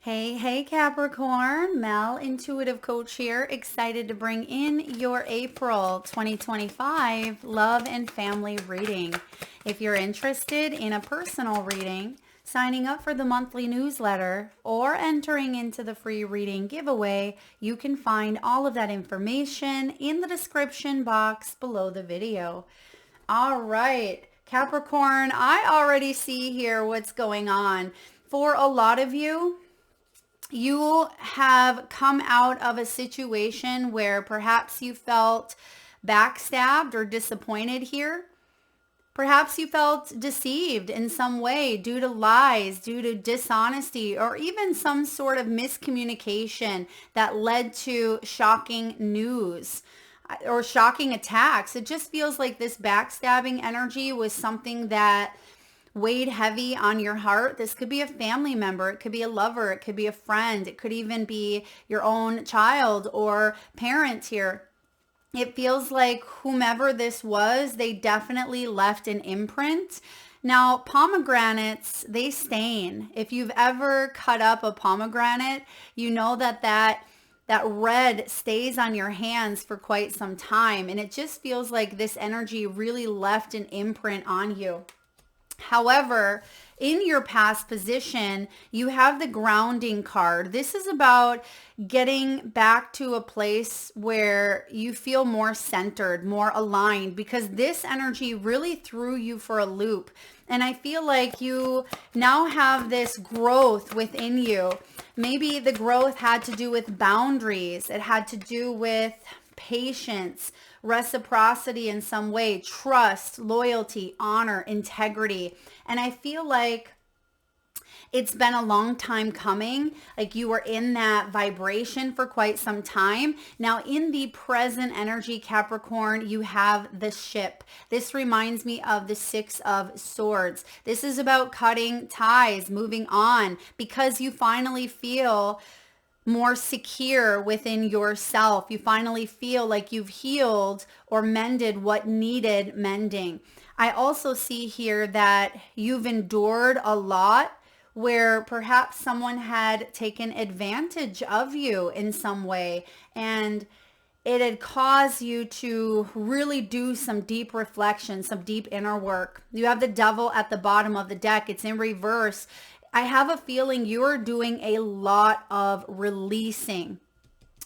Hey Capricorn, Mel, intuitive coach here, excited to bring in your April 2025 love and family reading. If you're interested in a personal reading, signing up for the monthly newsletter, or entering into the free reading giveaway, you can find all of that information in the description box below the video. All right, Capricorn, I already see here what's going on. For a lot of you, you have come out of a situation where perhaps you felt backstabbed or disappointed here. Perhaps you felt deceived in some way due to lies, due to dishonesty, or even some sort of miscommunication that led to shocking news or shocking attacks. It just feels like this backstabbing energy was something that weighed heavy on your heart. This could be a family member, it could be a lover, it could be a friend, it could even be your own child or parent here. It feels like whomever this was, they definitely left an imprint. Now, pomegranates, they stain. If you've ever cut up a pomegranate, you know that red stays on your hands for quite some time. And it just feels like this energy really left an imprint on you. However, in your past position, you have the grounding card. This is about getting back to a place where you feel more centered, more aligned, because this energy really threw you for a loop. And I feel like you now have this growth within you. Maybe the growth had to do with boundaries. It had to do with patience, reciprocity in some way, trust, loyalty, honor, integrity. And I feel like it's been a long time coming. Like you were in that vibration for quite some time. Now in the present energy, Capricorn, you have the ship. This reminds me of the Six of Swords. This is about cutting ties, moving on, because you finally feel more secure within yourself. You finally feel like you've healed or mended what needed mending. I also see here that you've endured a lot where perhaps someone had taken advantage of you in some way, and it had caused you to really do some deep reflection, some deep inner work. You have the Devil at the bottom of the deck. It's in reverse. I have a feeling you're doing a lot of releasing.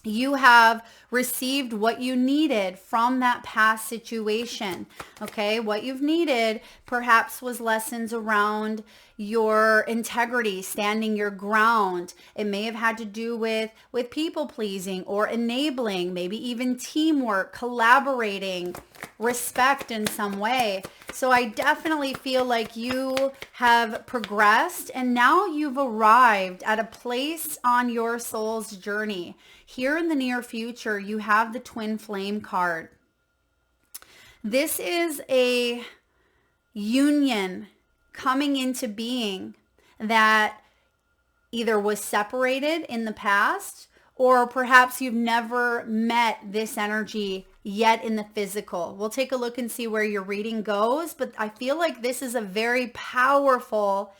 You have received what you needed from that past situation. Okay, what you've needed perhaps was lessons around your integrity, standing your ground. It may have had to do with people pleasing or enabling, maybe even teamwork, collaborating, respect in some way. So I definitely feel like you have progressed and now you've arrived at a place on your soul's journey. Here in the near future, you have the Twin Flame card. This is a union coming into being that either was separated in the past, or perhaps you've never met this energy yet in the physical. We'll take a look and see where your reading goes, but I feel like this is a very powerful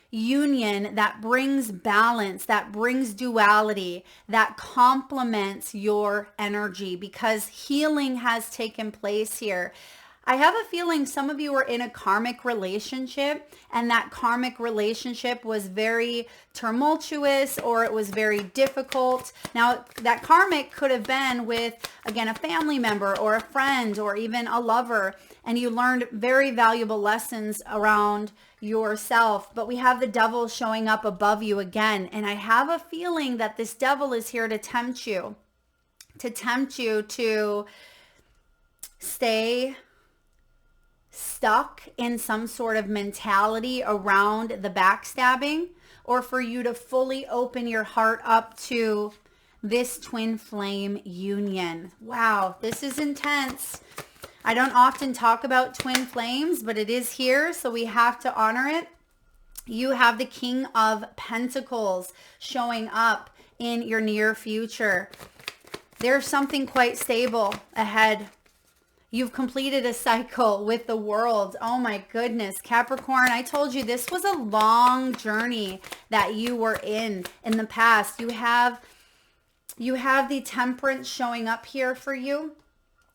union that brings balance, that brings duality, that complements your energy, because healing has taken place here. I have a feeling some of you are in a karmic relationship, and that karmic relationship was very tumultuous, or it was very difficult. Now, that karmic could have been with, again, a family member or a friend or even a lover, and you learned very valuable lessons around yourself. But we have the Devil showing up above you again, and I have a feeling that this Devil is here to tempt you to stay stuck in some sort of mentality around the backstabbing, or for you to fully open your heart up to this twin flame union. Wow, this is intense. I don't often talk about twin flames, but it is here, so we have to honor it. You have the King of Pentacles showing up in your near future. There's something quite stable ahead. You've completed a cycle with the world. Oh my goodness, Capricorn, I told you this was a long journey that you were in the past. You have the Temperance showing up here for you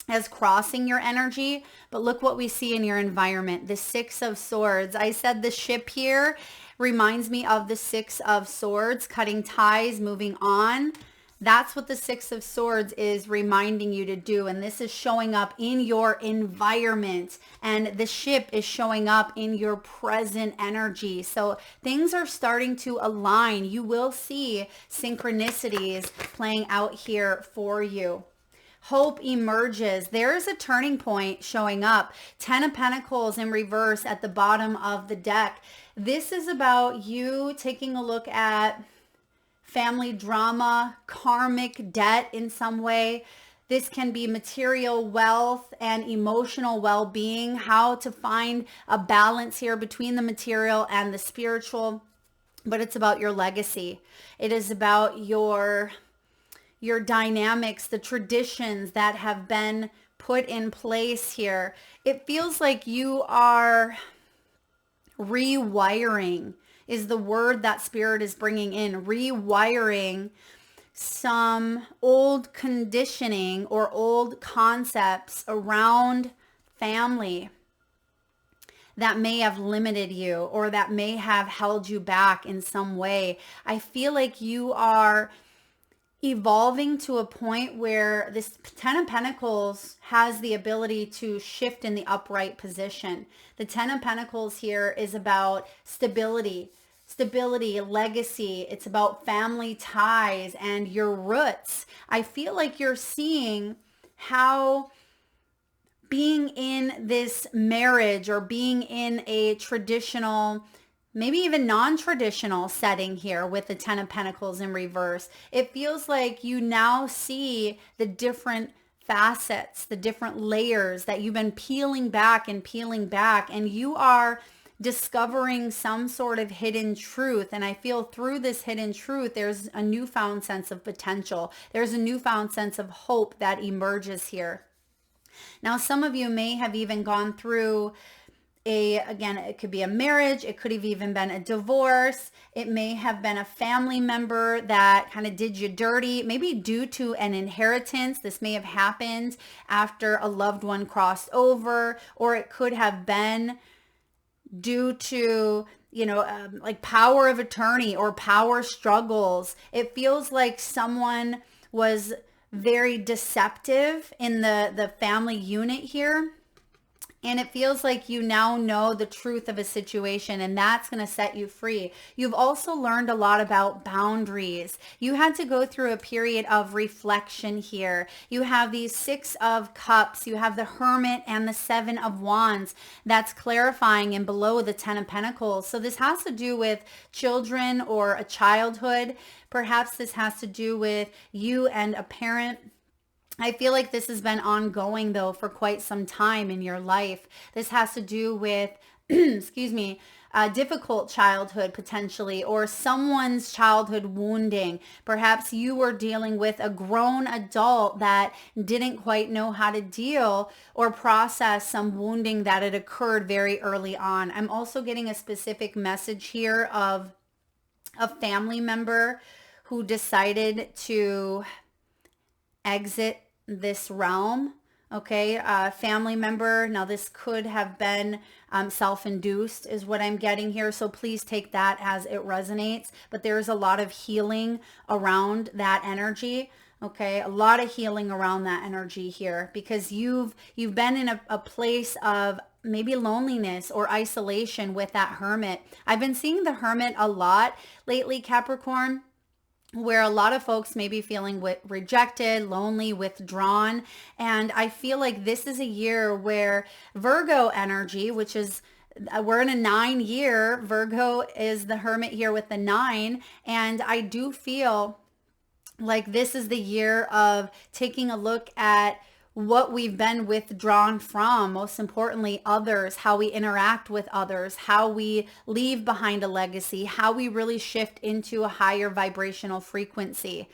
as crossing your energy, but look what we see in your environment. The Six of Swords. I said the ship here reminds me of the Six of Swords, cutting ties, moving on. That's what the Six of Swords is reminding you to do. And this is showing up in your environment. And the ship is showing up in your present energy. So things are starting to align. You will see synchronicities playing out here for you. Hope emerges. There's a turning point showing up. 10 of Pentacles in reverse at the bottom of the deck. This is about you taking a look at family drama, karmic debt in some way. This can be material wealth and emotional well-being, how to find a balance here between the material and the spiritual. But it's about your legacy. It is about your dynamics, the traditions that have been put in place here. It feels like you are rewiring is the word that Spirit is bringing in. Rewiring some old conditioning or old concepts around family that may have limited you or that may have held you back in some way. I feel like you are evolving to a point where this 10 of Pentacles has the ability to shift in the upright position. The 10 of Pentacles here is about stability, legacy. It's about family ties and your roots. I feel like you're seeing how being in this marriage or being in a traditional, maybe even non-traditional setting here with the 10 of Pentacles in reverse, it feels like you now see the different facets, the different layers that you've been peeling back, and you are discovering some sort of hidden truth. And I feel through this hidden truth, there's a newfound sense of potential. There's a newfound sense of hope that emerges here. Now, some of you may have even gone through again, it could be a marriage. It could have even been a divorce. It may have been a family member that kind of did you dirty, maybe due to an inheritance. This may have happened after a loved one crossed over, or it could have been due to, like power of attorney or power struggles. It feels like someone was very deceptive in the family unit here. And it feels like you now know the truth of a situation, and that's going to set you free. You've also learned a lot about boundaries. You had to go through a period of reflection here. You have these 6 of Cups. You have the Hermit and the 7 of Wands. That's clarifying, and below the 10 of Pentacles. So this has to do with children or a childhood. Perhaps this has to do with you and a parent. I feel like this has been ongoing though for quite some time in your life. This has to do with, excuse me, a difficult childhood potentially, or someone's childhood wounding. Perhaps you were dealing with a grown adult that didn't quite know how to deal or process some wounding that had occurred very early on. I'm also getting a specific message here of a family member who decided to exit this realm. Okay, family member. Now this could have been self-induced is what I'm getting here. So please take that as it resonates. But there's a lot of healing around that energy. Okay, a lot of healing around that energy here, because you've been in a place of maybe loneliness or isolation with that Hermit. I've been seeing the Hermit a lot lately, Capricorn, where a lot of folks may be feeling rejected, lonely, withdrawn. And I feel like this is a year where Virgo energy, which is, we're in a 9-year, Virgo is the Hermit here with the 9. And I do feel like this is the year of taking a look at what we've been withdrawn from, most importantly, others, how we interact with others, how we leave behind a legacy, how we really shift into a higher vibrational frequency.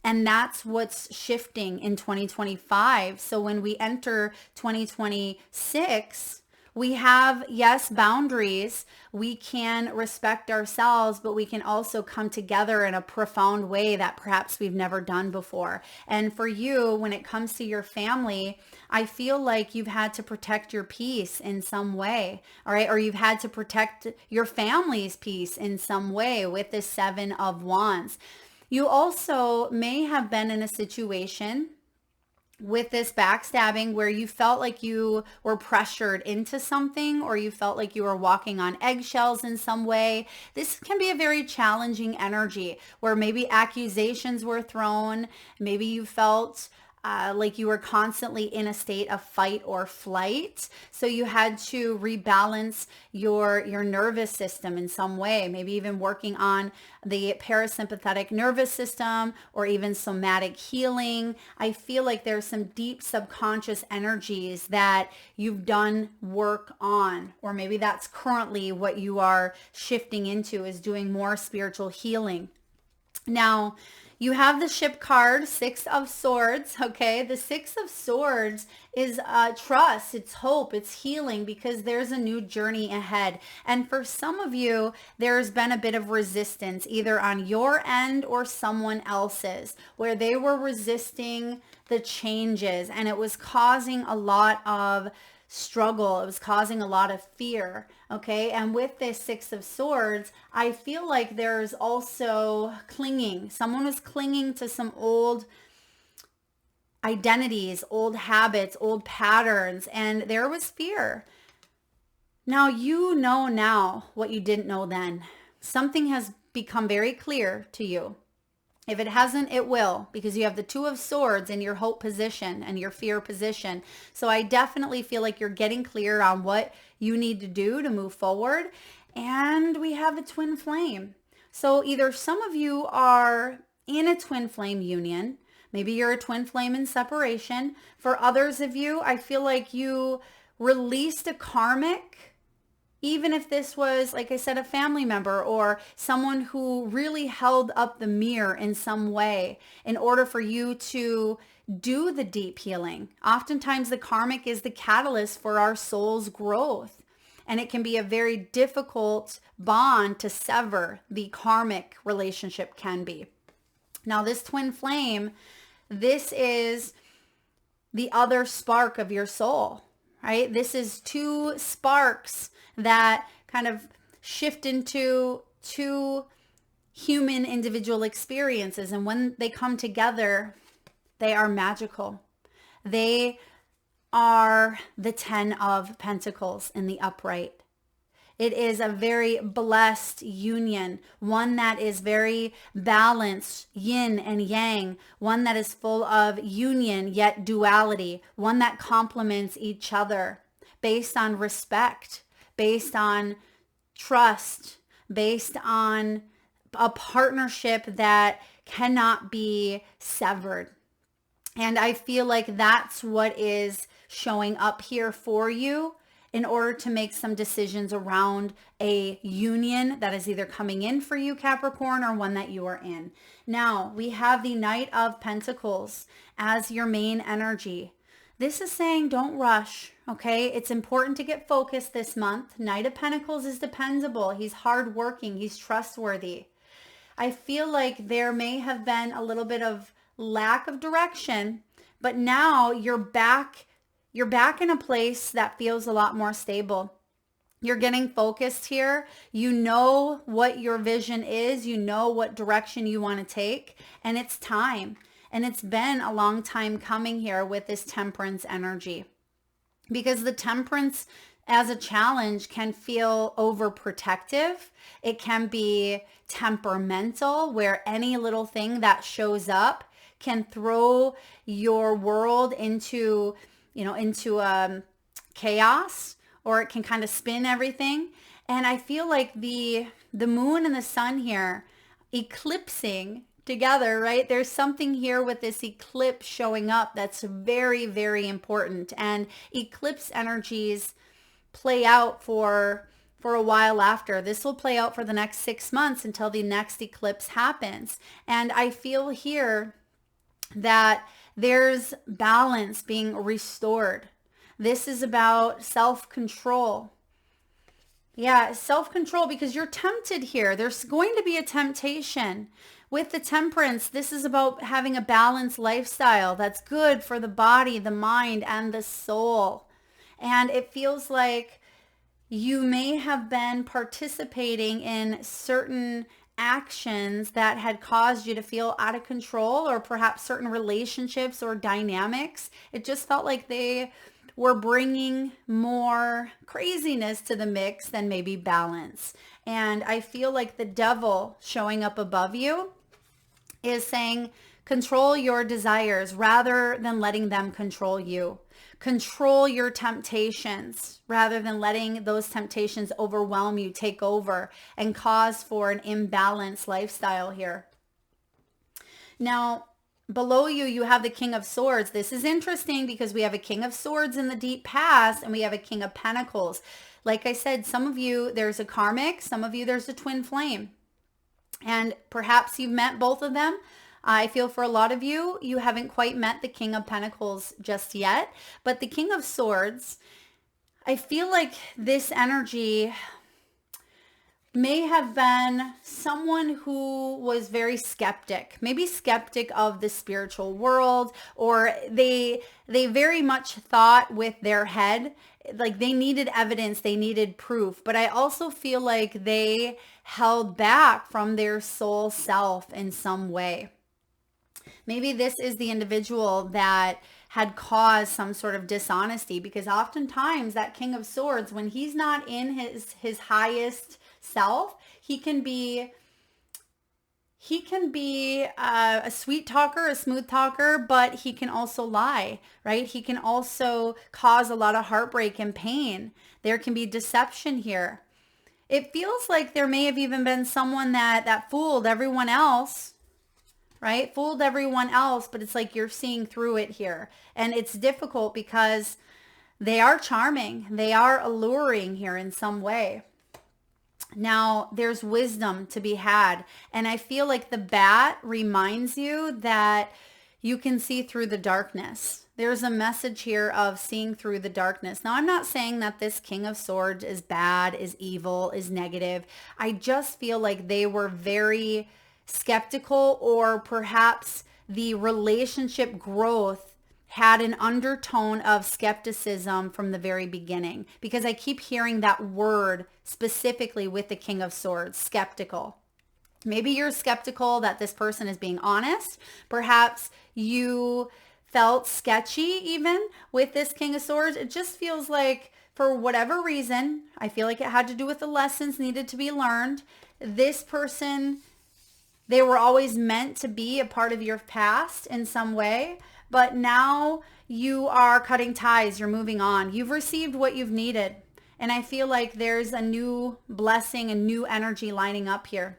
And that's what's shifting in 2025. So when we enter 2026, we have, yes, boundaries. We can respect ourselves, but we can also come together in a profound way that perhaps we've never done before. And for you, when it comes to your family, I feel like you've had to protect your peace in some way, all right? Or you've had to protect your family's peace in some way with the Seven of Wands. You also may have been in a situation with this backstabbing where you felt like you were pressured into something, or you felt like you were walking on eggshells in some way. This can be a very challenging energy where maybe accusations were thrown. Maybe you felt like you were constantly in a state of fight or flight. So you had to rebalance your nervous system in some way, maybe even working on the parasympathetic nervous system or even somatic healing. I feel like there's some deep subconscious energies that you've done work on, or maybe that's currently what you are shifting into, is doing more spiritual healing. Now, you have the ship card, Six of Swords, okay? The Six of Swords is trust, it's hope, it's healing, because there's a new journey ahead. And for some of you, there's been a bit of resistance, either on your end or someone else's, where they were resisting the changes, and it was causing a lot of struggle. It was causing a lot of fear. Okay. And with this Six of Swords, I feel like there's also clinging. Someone was clinging to some old identities, old habits, old patterns, and there was fear. Now you know now what you didn't know then. Something has become very clear to you. If it hasn't, it will, because you have the Two of Swords in your hope position and your fear position. So I definitely feel like you're getting clear on what you need to do to move forward. And we have a twin flame. So either some of you are in a twin flame union. Maybe you're a twin flame in separation. For others of you, I feel like you released a karmic. Even if this was, like I said, a family member or someone who really held up the mirror in some way in order for you to do the deep healing. Oftentimes the karmic is the catalyst for our soul's growth. And it can be a very difficult bond to sever. The karmic relationship can be. Now this twin flame, this is the other spark of your soul, right? This is two sparks that kind of shift into two human individual experiences. And when they come together, they are magical. They are the 10 of Pentacles in the upright. It is a very blessed union, one that is very balanced, yin and yang, one that is full of union yet duality, one that complements each other based on respect, based on trust, based on a partnership that cannot be severed. And I feel like that's what is showing up here for you in order to make some decisions around a union that is either coming in for you, Capricorn, or one that you are in. Now, we have the Knight of Pentacles as your main energy. This is saying don't rush, okay? It's important to get focused this month. Knight of Pentacles is dependable. He's hardworking. He's trustworthy. I feel like there may have been a little bit of lack of direction, but now you're back in a place that feels a lot more stable. You're getting focused here. You know what your vision is. You know what direction you want to take, and it's time. And it's been a long time coming here with this Temperance energy, because the Temperance as a challenge can feel overprotective. It can be temperamental, where any little thing that shows up can throw your world into chaos, or it can kind of spin everything. And I feel like the moon and the sun here eclipsing together, right? There's something here with this eclipse showing up that's very, very important. And eclipse energies play out for a while after. This will play out for the next 6 months until the next eclipse happens. And I feel here that there's balance being restored. This is about self-control. Yeah, self-control, because you're tempted here. There's going to be a temptation. With the temperance, this is about having a balanced lifestyle that's good for the body, the mind, and the soul. And it feels like you may have been participating in certain actions that had caused you to feel out of control, or perhaps certain relationships or dynamics. It just felt like they were bringing more craziness to the mix than maybe balance. And I feel like the devil showing up above you is saying, control your desires rather than letting them control you. Control your temptations rather than letting those temptations overwhelm you, take over, and cause for an imbalanced lifestyle here. Now, below you, you have the King of Swords. This is interesting because we have a King of Swords in the deep past and we have a King of Pentacles. Like I said, some of you, there's a karmic, some of you, there's a twin flame. And perhaps you've met both of them. I feel for a lot of you, you haven't quite met the King of Pentacles just yet. But the King of Swords, I feel like this energy may have been someone who was very skeptic, maybe skeptic of the spiritual world, or they very much thought with their head, like they needed evidence, they needed proof. But I also feel like they held back from their soul self in some way. Maybe this is the individual that had caused some sort of dishonesty, because oftentimes that King of Swords, when he's not in his highest self, he can be a sweet talker, a smooth talker, but he can also lie, right? He can also cause a lot of heartbreak and pain. There can be deception here. It feels like there may have even been someone that fooled everyone else, right? Fooled everyone else, but it's like you're seeing through it here. And it's difficult because they are charming. They are alluring here in some way. Now, there's wisdom to be had. And I feel like the bat reminds you that you can see through the darkness. There's a message here of seeing through the darkness. Now, I'm not saying that this King of Swords is bad, is evil, is negative. I just feel like they were very skeptical, or perhaps the relationship growth had an undertone of skepticism from the very beginning, because I keep hearing that word specifically with the King of Swords, skeptical. Maybe you're skeptical that this person is being honest. Perhaps you felt sketchy even with this King of Swords. It just feels like, for whatever reason, I feel like it had to do with the lessons needed to be learned. This person, they were always meant to be a part of your past in some way, but now you are cutting ties, you're moving on. You've received what you've needed. And I feel like there's a new blessing, a new energy lining up here.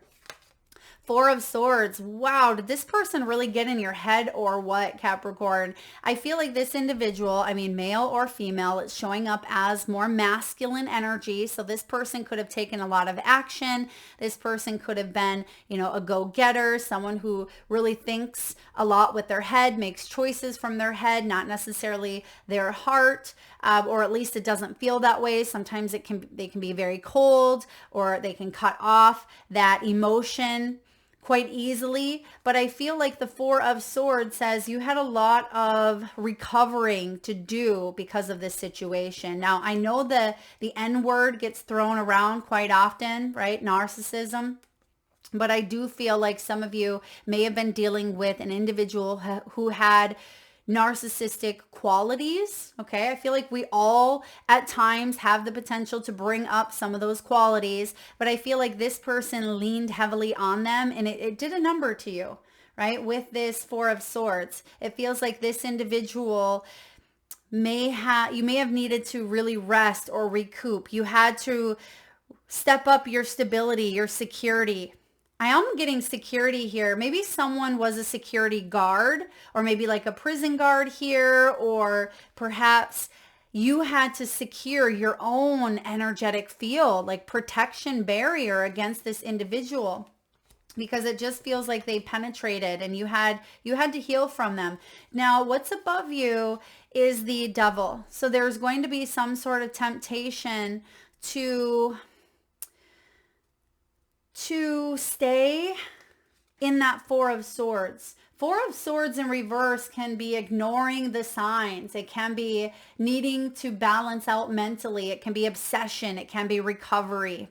Four of Swords. Wow, did this person really get in your head or what, Capricorn? I feel like this individual, I mean, male or female, it's showing up as more masculine energy. So this person could have taken a lot of action. This person could have been, a go-getter, someone who really thinks a lot with their head, makes choices from their head, not necessarily their heart, or at least it doesn't feel that way. Sometimes they can be very cold, or they can cut off that emotion quite easily. But I feel like the Four of Swords says you had a lot of recovering to do because of this situation. Now, I know the N word gets thrown around quite often, right? Narcissism. But I do feel like some of you may have been dealing with an individual who had narcissistic qualities. Okay. I feel like we all at times have the potential to bring up some of those qualities, but I feel like this person leaned heavily on them, and it did a number to you, right? With this Four of Swords, it feels like this individual you may have needed to really rest or recoup. You had to step up your stability, your security. I am getting security here. Maybe someone was a security guard, or maybe like a prison guard here, or perhaps you had to secure your own energetic field, like protection barrier against this individual. because it just feels like they penetrated and you had to heal from them. Now, what's above you is the devil. So there's going to be some sort of temptation to stay in that Four of Swords. Four of Swords in reverse can be ignoring the signs. It can be needing to balance out mentally. It can be obsession. It can be recovery.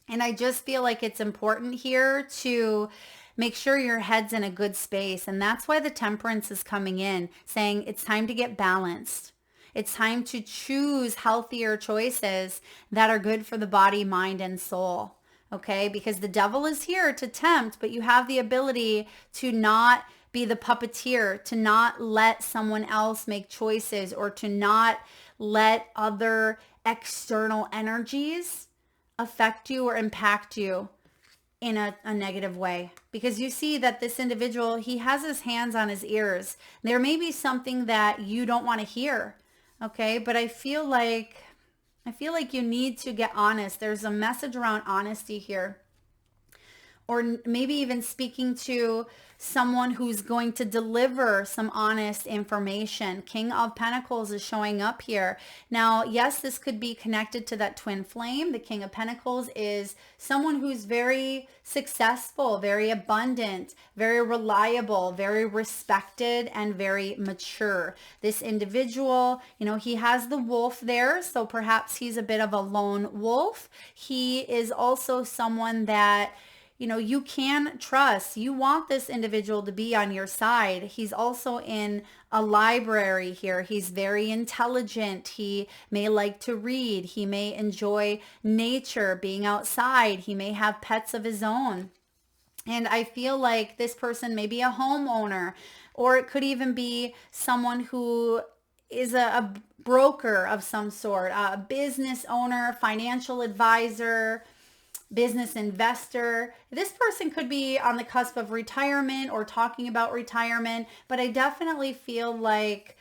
And I just feel like it's important here to make sure your head's in a good space. And that's why the Temperance is coming in, saying it's time to get balanced. It's time to choose healthier choices that are good for the body, mind, and soul. Okay, because the devil is here to tempt, but you have the ability to not be the puppeteer, to not let someone else make choices, or to not let other external energies affect you or impact you in a negative way. Because you see that this individual, he has his hands on his ears. There may be something that you don't want to hear. Okay, but I feel like you need to get honest. There's a message around honesty here. Or maybe even speaking to someone who's going to deliver some honest information. King of Pentacles is showing up here. Now, yes, this could be connected to that twin flame. The King of Pentacles is someone who's very successful, very abundant, very reliable, very respected, and very mature. This individual, he has the wolf there, so perhaps he's a bit of a lone wolf. He is also someone that you can trust. You want this individual to be on your side. He's also in a library here. He's very intelligent. He may like to read. He may enjoy nature, being outside. He may have pets of his own. And I feel like this person may be a homeowner, or it could even be someone who is a broker of some sort, a business owner, financial advisor, business investor. This person could be on the cusp of retirement or talking about retirement, but I definitely feel like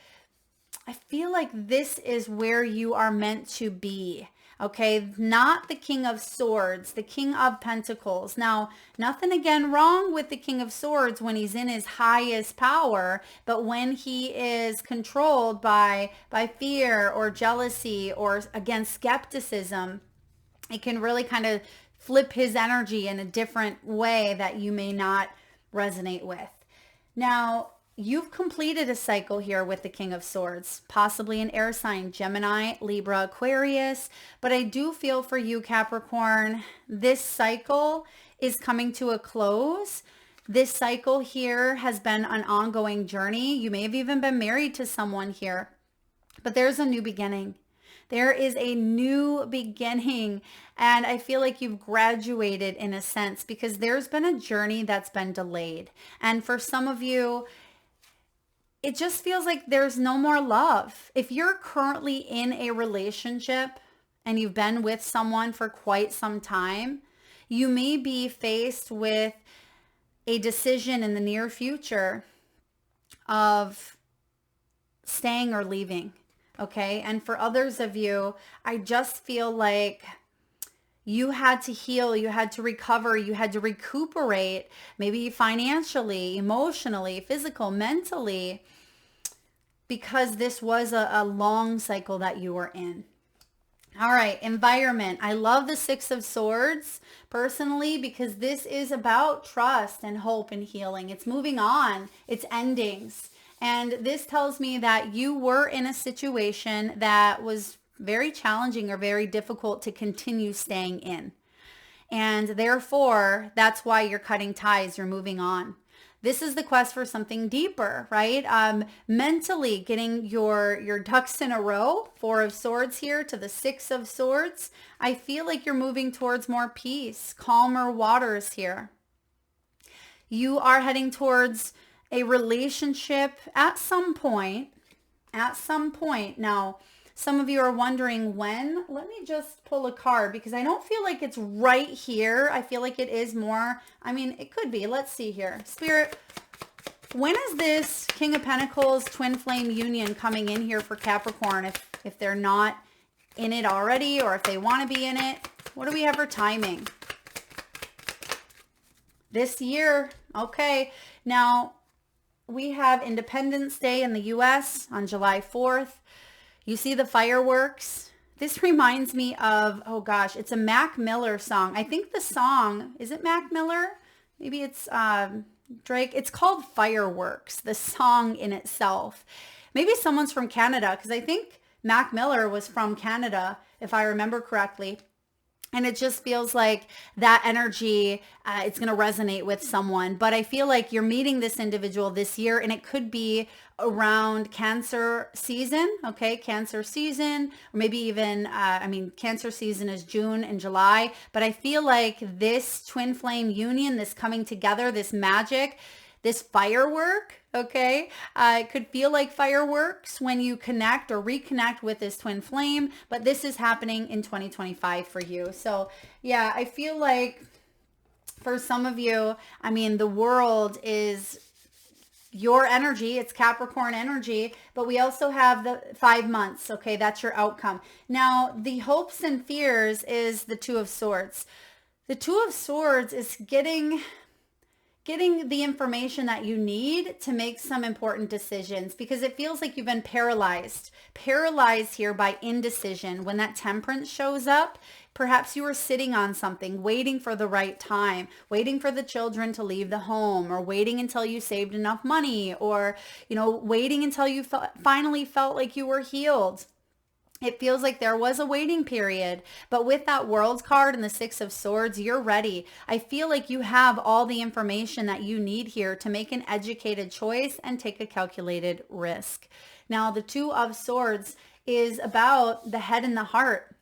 this is where you are meant to be. Okay, not the King of Swords, the King of Pentacles. Now, nothing again wrong with the King of Swords when he's in his highest power, but when he is controlled by fear or jealousy or, again, skepticism, it can really kind of flip his energy in a different way that you may not resonate with. Now, you've completed a cycle here with the King of Swords, possibly an air sign, Gemini, Libra, Aquarius. But I do feel for you, Capricorn, this cycle is coming to a close. This cycle here has been an ongoing journey. You may have even been married to someone here, but there's a new beginning. There is a new beginning, and I feel like you've graduated in a sense, because there's been a journey that's been delayed. And for some of you, it just feels like there's no more love. If you're currently in a relationship and you've been with someone for quite some time, you may be faced with a decision in the near future of staying or leaving. Okay. And for others of you, I just feel like you had to heal, you had to recover, you had to recuperate, maybe financially, emotionally, physical, mentally, because this was a long cycle that you were in. All right, environment. I love the Six of Swords personally, because this is about trust and hope and healing. It's moving on, it's endings. And this tells me that you were in a situation that was very challenging or very difficult to continue staying in. And therefore, that's why you're cutting ties, you're moving on. This is the quest for something deeper, right? Mentally getting your ducks in a row, Four of Swords here to the Six of Swords. I feel like you're moving towards more peace, calmer waters here. You are heading towards a relationship at some point. Now, some of you are wondering when. Let me just pull a card, because I don't feel like it's right here. I feel like it is more, it could be. Let's see here. Spirit, when is this King of Pentacles twin flame union coming in here for Capricorn, if they're not in it already, or if they want to be in it? What do we have for timing? This year. Okay. Now, we have Independence Day in the US on July 4th. You see the fireworks. This reminds me of, oh gosh, it's a Mac Miller song. I think the song, is it Mac Miller? Maybe it's Drake. It's called Fireworks, the song in itself. Maybe someone's from Canada, because I think Mac Miller was from Canada, if I remember correctly. And it just feels like that energy, it's going to resonate with someone. But I feel like you're meeting this individual this year, and it could be around Cancer season, okay? Cancer season, or maybe even, Cancer season is June and July. But I feel like this twin flame union, this coming together, this magic, this firework, okay? It could feel like fireworks when you connect or reconnect with this twin flame, but this is happening in 2025 for you. So yeah, I feel like for some of you, I mean, the world is your energy. It's Capricorn energy, but we also have the 5 months. Okay, that's your outcome. Now, the hopes and fears is the Two of Swords. The Two of Swords is getting the information that you need to make some important decisions, because it feels like you've been paralyzed here by indecision. When that Temperance shows up, perhaps you were sitting on something, waiting for the right time, waiting for the children to leave the home, or waiting until you saved enough money, or, waiting until you finally felt like you were healed. It feels like there was a waiting period, but with that World card and the Six of Swords, you're ready. I feel like you have all the information that you need here to make an educated choice and take a calculated risk. Now, the Two of Swords is about the head and the heart.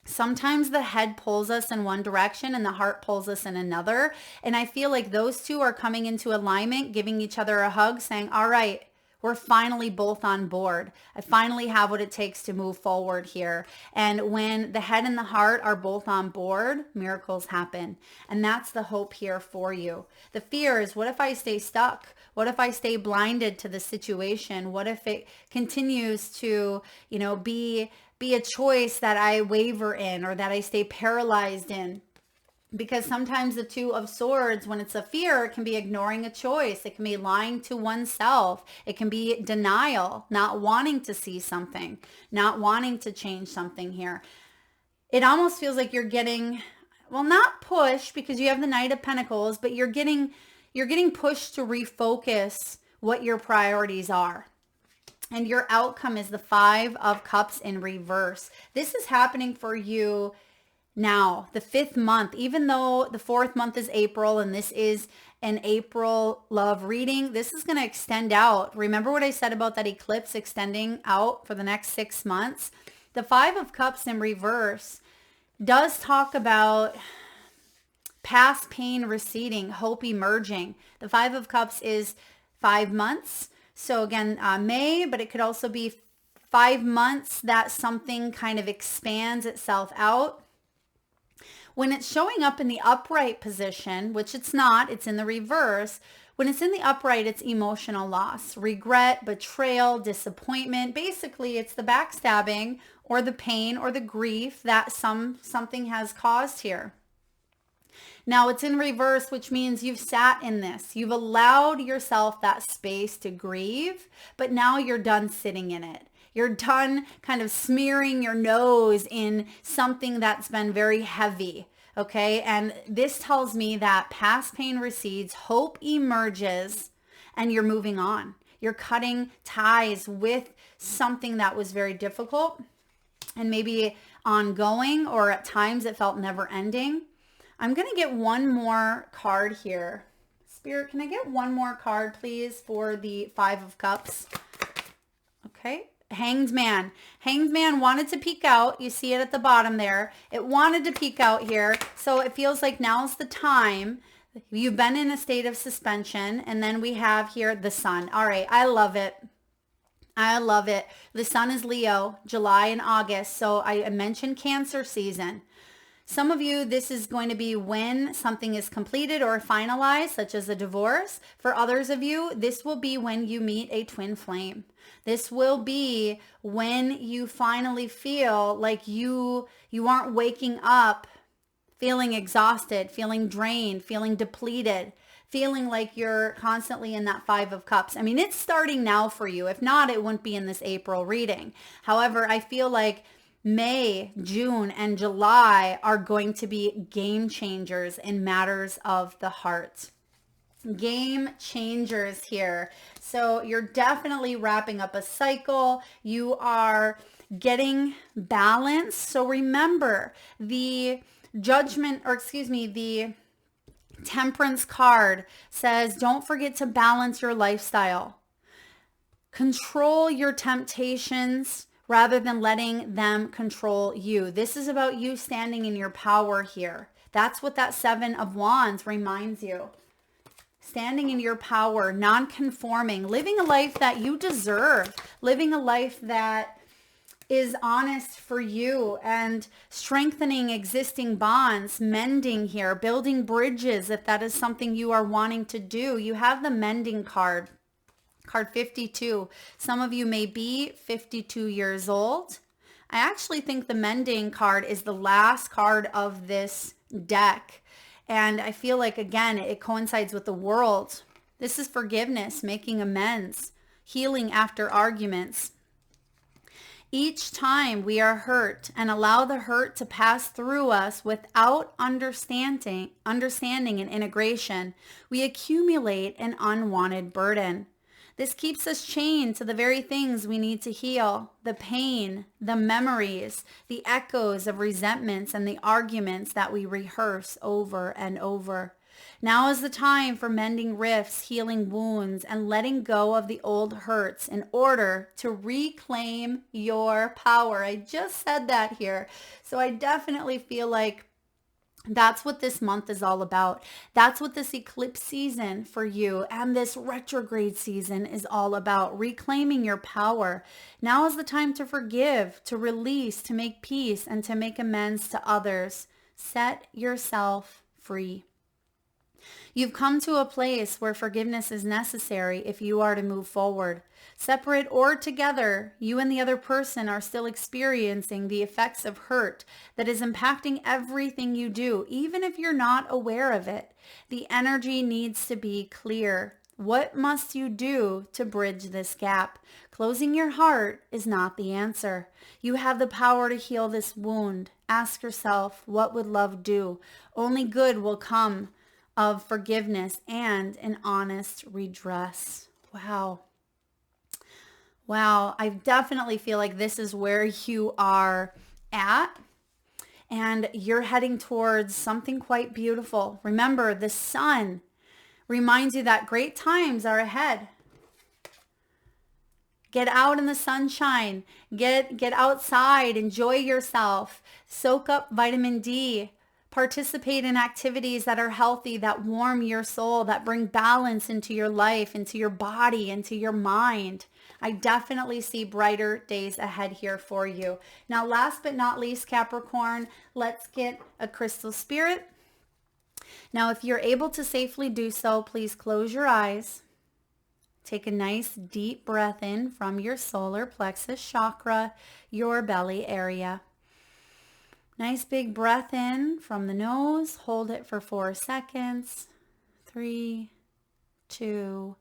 Sometimes the head pulls us in one direction and the heart pulls us in another. And I feel like those two are coming into alignment, giving each other a hug, saying, all right, we're finally both on board. I finally have what it takes to move forward here. And when the head and the heart are both on board, miracles happen. And that's the hope here for you. The fear is, what if I stay stuck? What if I stay blinded to the situation? What if it continues to, be a choice that I waver in, or that I stay paralyzed in? Because sometimes the Two of Swords, when it's a fear, it can be ignoring a choice. It can be lying to oneself. It can be denial, not wanting to see something, not wanting to change something here. It almost feels like you're getting, well, not pushed, because you have the Knight of Pentacles, but you're getting pushed to refocus what your priorities are. And your outcome is the Five of Cups in reverse. This is happening for you now, the 5th month, even though the 4th month is April, and this is an April love reading, this is going to extend out. Remember what I said about that eclipse extending out for the next 6 months? The Five of Cups in reverse does talk about past pain receding, hope emerging. The Five of Cups is 5 months. So again, May, but it could also be 5 months that something kind of expands itself out. When it's showing up in the upright position, which it's not, it's in the reverse. When it's in the upright, it's emotional loss, regret, betrayal, disappointment. Basically, it's the backstabbing or the pain or the grief that something has caused here. Now it's in reverse, which means you've sat in this. You've allowed yourself that space to grieve, but now you're done sitting in it. You're done kind of smearing your nose in something that's been very heavy, okay? And this tells me that past pain recedes, hope emerges, and you're moving on. You're cutting ties with something that was very difficult and maybe ongoing, or at times it felt never ending. I'm going to get one more card here. Spirit, can I get one more card, please, for the Five of Cups? Okay. Hanged Man. Hanged Man wanted to peek out. You see it at the bottom there. It wanted to peek out here. So it feels like now's the time. You've been in a state of suspension. And then we have here the Sun. All right. I love it. I love it. The Sun is Leo, July and August. So I mentioned Cancer season. Some of you, this is going to be when something is completed or finalized, such as a divorce. For others of you, this will be when you meet a twin flame. This will be when you finally feel like you aren't waking up feeling exhausted, feeling drained, feeling depleted, feeling like you're constantly in that 5 of Cups. I mean, it's starting now for you. If not, it wouldn't be in this April reading. However, I feel like May, June, and July are going to be game changers in matters of the heart. Game changers here. So you're definitely wrapping up a cycle. You are getting balance. So remember the the Temperance card says, don't forget to balance your lifestyle. Control your temptations rather than letting them control you. This is about you standing in your power here. That's what that 7 of Wands reminds you. Standing in your power, non-conforming, living a life that you deserve, living a life that is honest for you, and strengthening existing bonds, mending here, building bridges if that is something you are wanting to do. You have the mending card, card 52. Some of you may be 52 years old. I actually think the mending card is the last card of this deck. And I feel like, again, it coincides with the World. This is forgiveness, making amends, healing after arguments. Each time we are hurt and allow the hurt to pass through us without understanding and integration, we accumulate an unwanted burden. This keeps us chained to the very things we need to heal, the pain, the memories, the echoes of resentments, and the arguments that we rehearse over and over. Now is the time for mending rifts, healing wounds, and letting go of the old hurts in order to reclaim your power. I just said that here. So I definitely feel like that's what this month is all about. That's what this eclipse season for you and this retrograde season is all about. Reclaiming your power. Now is the time to forgive, to release, to make peace, and to make amends to others. Set yourself free. You've come to a place where forgiveness is necessary if you are to move forward. Separate or together, you and the other person are still experiencing the effects of hurt that is impacting everything you do, even if you're not aware of it. The energy needs to be clear. What must you do to bridge this gap? Closing your heart is not the answer. You have the power to heal this wound. Ask yourself, what would love do? Only good will come of forgiveness and an honest redress. Wow. Wow. I definitely feel like this is where you are at, and you're heading towards something quite beautiful. Remember, the sun reminds you that great times are ahead. Get out in the sunshine. Get outside. Enjoy yourself. Soak up vitamin D. Participate in activities that are healthy, that warm your soul, that bring balance into your life, into your body, into your mind. I definitely see brighter days ahead here for you. Now, last but not least, Capricorn, let's get a crystal spirit. Now, if you're able to safely do so, please close your eyes. Take a nice deep breath in from your solar plexus chakra, your belly area. Nice big breath in from the nose. Hold it for 4 seconds. 3, 2,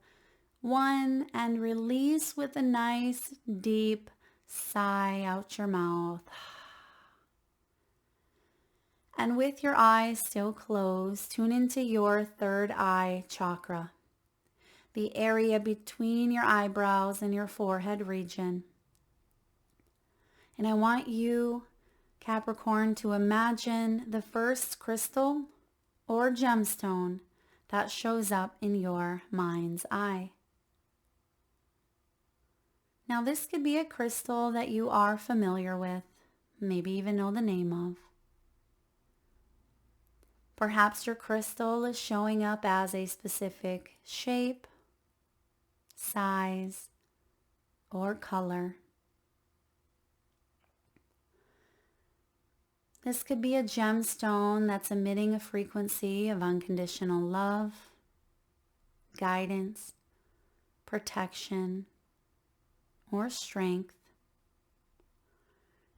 1. And release with a nice deep sigh out your mouth. And with your eyes still closed, tune into your third eye chakra, the area between your eyebrows and your forehead region. And I want you, Capricorn, to imagine the first crystal or gemstone that shows up in your mind's eye. Now, this could be a crystal that you are familiar with, maybe even know the name of. Perhaps your crystal is showing up as a specific shape, size, or color. This could be a gemstone that's emitting a frequency of unconditional love, guidance, protection, or strength.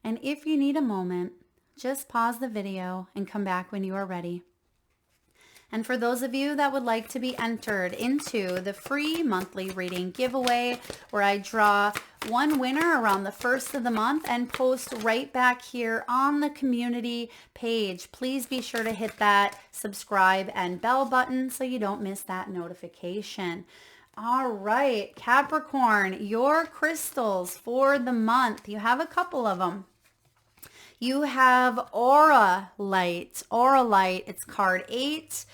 And if you need a moment, just pause the video and come back when you are ready. And for those of you that would like to be entered into the free monthly reading giveaway, where I draw one winner around the first of the month and post right back here on the community page, please be sure to hit that subscribe and bell button so you don't miss that notification. All right, Capricorn, your crystals for the month. You have a couple of them. You have Aura Light. Aura Light, it's card 8.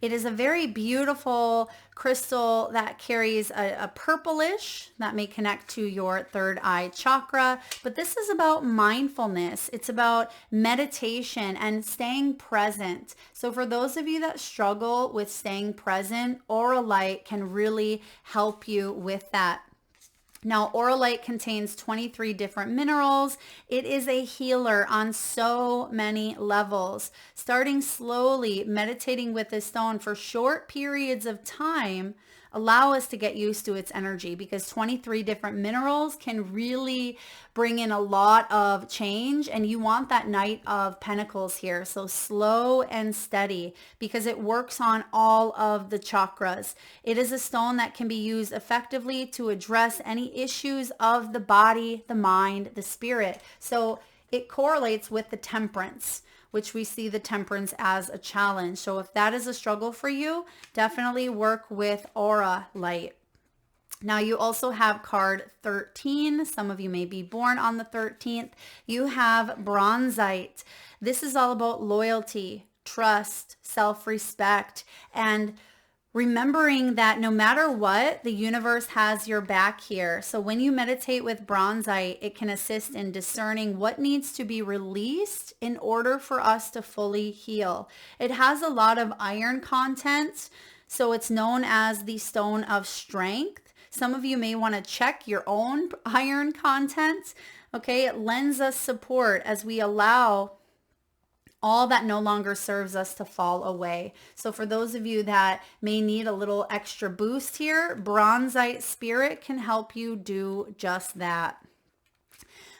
It is a very beautiful crystal that carries a purplish that may connect to your third eye chakra. But this is about mindfulness. It's about meditation and staying present. So for those of you that struggle with staying present, Aura Light can really help you with that. Now, Aura Light contains 23 different minerals. It is a healer on so many levels. Starting slowly, meditating with this stone for short periods of time allow us to get used to its energy, because 23 different minerals can really bring in a lot of change, and you want that Knight of Pentacles here. So slow and steady, because it works on all of the chakras. It is a stone that can be used effectively to address any issues of the body, the mind, the spirit. So it correlates with the Temperance, which we see the Temperance as a challenge. So if that is a struggle for you, definitely work with Aura Light. Now you also have card 13. Some of you may be born on the 13th. You have Bronzite. This is all about loyalty, trust, self-respect, and remembering that no matter what, the universe has your back here. So when you meditate with Bronzite, it can assist in discerning what needs to be released in order for us to fully heal. It has a lot of iron content, so it's known as the Stone of Strength. Some of you may want to check your own iron content. Okay, it lends us support as we allow all that no longer serves us to fall away. So for those of you that may need a little extra boost here, Bronzite Spirit can help you do just that.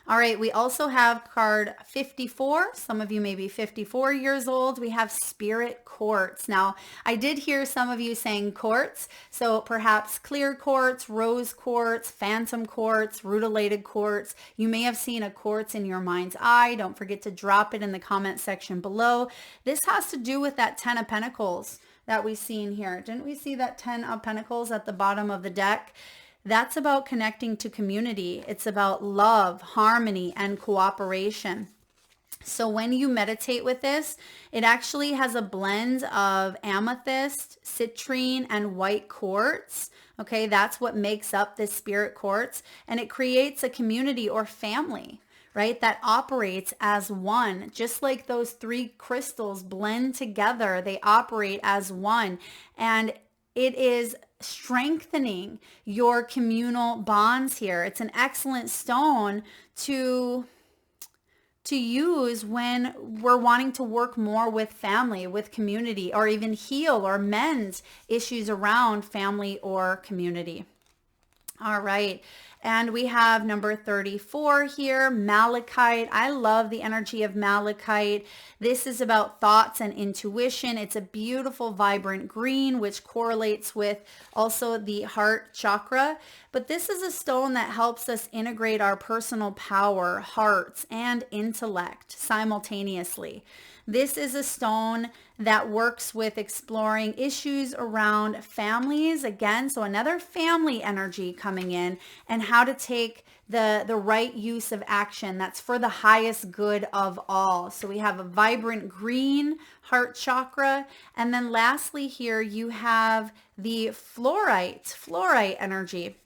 All right, we also have card 54. Some of you may be 54 years old. We have Spirit Quartz. Now, I did hear some of you saying quartz, so perhaps clear quartz, rose quartz, phantom quartz, rutilated quartz. You may have seen a quartz in your mind's eye. Don't forget to drop it in the comment section below. This has to do with that 10 of Pentacles that we see in here. Didn't we see that 10 of Pentacles at the bottom of the deck? That's about connecting to community. It's about love, harmony, and cooperation. So when you meditate with this, it actually has a blend of amethyst, citrine, and white quartz. Okay, that's what makes up this Spirit Quartz. And it creates a community or family, right, that operates as one. Just like those three crystals blend together, they operate as one. And it is strengthening your communal bonds here. It's an excellent stone to use when we're wanting to work more with family, with community, or even heal or mend issues around family or community. All right. And we have number 34 here, Malachite. I love the energy of Malachite. This is about thoughts and intuition. It's a beautiful, vibrant green, which correlates with also the heart chakra. But this is a stone that helps us integrate our personal power, hearts, and intellect simultaneously. This is a stone that works with exploring issues around families again. So another family energy coming in, and how to take the right use of action that's for the highest good of all. So we have a vibrant green heart chakra. And then lastly here, you have the fluorite energy.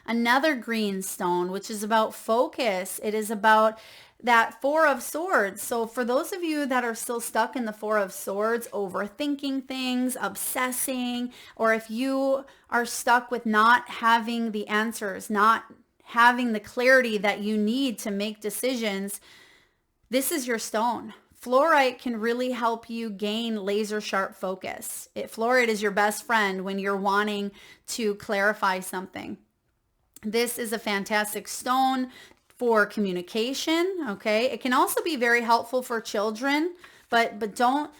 Another green stone, which is about focus. It is about that Four of Swords. So for those of you that are still stuck in the Four of Swords, overthinking things, obsessing, or if you are stuck with not having the answers, not having the clarity that you need to make decisions, this is your stone. Fluorite can really help you gain laser sharp focus. Fluorite is your best friend when you're wanting to clarify something. This is a fantastic stone for communication, okay? It can also be very helpful for children, but don't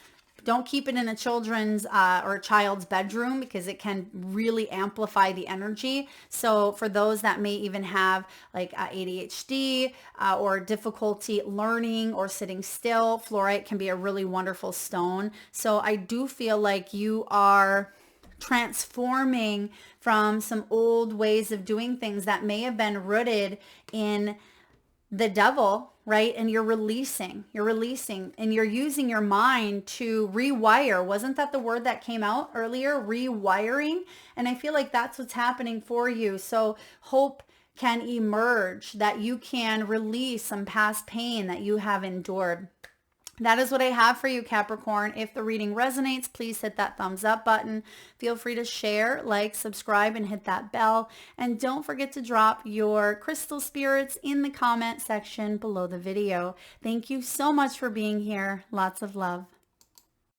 keep it in a children's or a child's bedroom, because it can really amplify the energy. So for those that may even have like ADHD or difficulty learning or sitting still, fluorite can be a really wonderful stone. So I do feel like you are transforming from some old ways of doing things that may have been rooted in the devil, right? And you're releasing, and you're using your mind to rewire. Wasn't that the word that came out earlier? Rewiring. And I feel like that's what's happening for you. So hope can emerge, that you can release some past pain that you have endured. That is what I have for you, Capricorn. If the reading resonates, please hit that thumbs up button. Feel free to share, like, subscribe, and hit that bell. And don't forget to drop your crystal spirits in the comment section below the video. Thank you so much for being here. Lots of love.